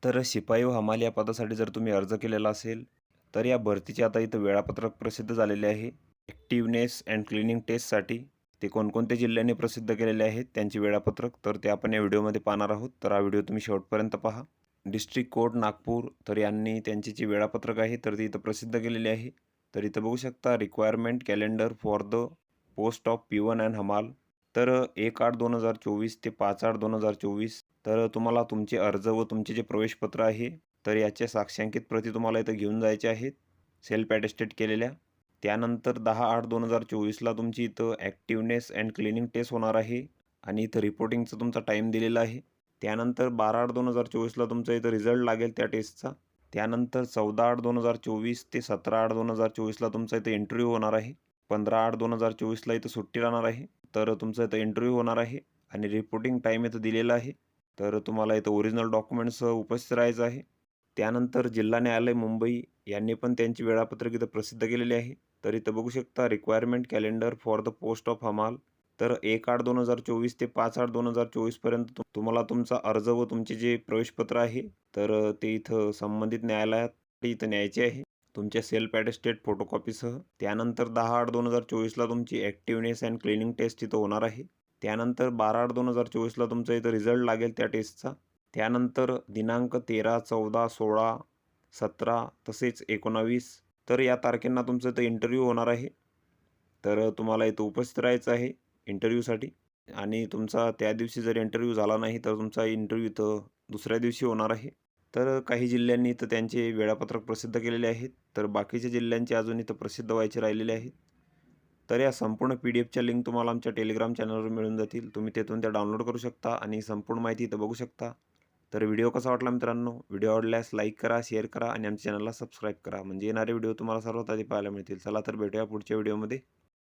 तर शिपाई व हमाल या पदासाठी जर तुम्ही अर्ज केलेला असेल, तर या भरतीचे आता इथं वेळापत्रक प्रसिद्ध झालेले आहे. ॲक्टिव्हनेस अँड क्लिनिंग टेस्टसाठी ते कोणकोणत्या जिल्ह्यांनी प्रसिद्ध केलेले आहेत त्यांचे वेळापत्रक, तर ते आपण या व्हिडिओमध्ये पाहणार आहोत. तर हा व्हिडिओ तुम्ही शेवटपर्यंत पहा. डिस्ट्रिक्ट कोर्ट नागपूर तर यांनी त्यांचे जे वेळापत्रक आहे तर ते इथं प्रसिद्ध केलेले आहे. तर इथं बघू शकता requirement calendar for the post of P1 and हमाल. तर 1/8/2024 ते 5/8/2024. तर तुम्हाला तुमचे अर्ज व तुमचे जे प्रवेशपत्र आहे तर याच्या साक्षांकित प्रती तुम्हाला इथं घेऊन जायचे आहेत, सेल्फ ॲटेस्टेड केलेल्या. त्यानंतर 10/8/2024ला तुमची इथं ॲक्टिव्हनेस अँड क्लिनिंग टेस्ट होणार आहे आणि इथं रिपोर्टिंगचा तुमचा टाईम दिलेला आहे. त्यानंतर 12/8/2024ला तुमचा इथं रिझल्ट लागेल त्या टेस्टचा. त्यानंतर 14/8/2024 ते 17/8/2024ला तुमचा इथं इंटरव्ह्यू होणार आहे. 15/8/2024ला इथं सुट्टी राहणार आहे. तर तुमचा इथं इंटरव्ह्यू होणार आहे आणि रिपोर्टिंग टाईम इथं दिलेला आहे. तर तुम्हाला इथं ओरिजिनल डॉक्युमेंट्ससह उपस्थित राहायचं आहे. त्यानंतर जिल्हा न्यायालय मुंबई यांनी पण त्यांची वेळापत्रक इथं प्रसिद्ध केलेली आहे. तर इथं बघू शकता requirement calendar for the post of हमाल. तर 1/8/2024 ते 5/8/2024 पर्यंत तुम्हाला तुमचा अर्ज व तुमचे जे प्रवेशपत्र आहे तर ते इथं संबंधित न्यायालयात इथं न्यायचे आहे तुमच्या सेल्फ ॲटेस्टेड फोटोकॉपीसह. त्यानंतर 10/8/2024ला तुमची ॲक्टिव्हनेस अँड क्लिनिंग टेस्ट इथं होणार आहे. त्यानंतर 12/8/2024ला तुमचा इथं रिझल्ट लागेल त्या टेस्टचा. त्यानंतर दिनांक 13, 14, 16, 17 तसेच 19 तर या तारखेंना तुमचं इथं इंटरव्ह्यू होणार आहे. तर तुम्हाला इथं उपस्थित राहायचं आहे इंटरव्ह्यूसाठी आणि तुमचा त्या दिवशी जर इंटरव्ह्यू झाला नाही तर तुमचा इंटरव्ह्यू इथं दुसऱ्या दिवशी होणार आहे. तर काही जिल्ह्यांनी इथं त्यांचे वेळापत्रक प्रसिद्ध केलेले आहेत. तर बाकीच्या जिल्ह्यांचे अजून इथं प्रसिद्ध व्हायचे राहिलेले आहेत. तर या संपूर्ण PDF च्या लिंक तुम्हाला आमच्या टेलिग्राम चॅनलवर मिळून जातील. तुम्ही तेथून त्या डाउनलोड करू शकता आणि संपूर्ण माहिती इथं बघू शकता. तर व्हिडिओ कसा वाटला मित्रांनो? व्हिडिओ आवडल्यास लाईक करा, शेअर करा आणि आमच्या चॅनलला सबस्क्राईब करा. म्हणजे येणारे व्हिडिओ तुम्हाला सर्वात आधी पाहायला मिळतील. चला तर भेटूया पुढच्या व्हिडिओमध्ये.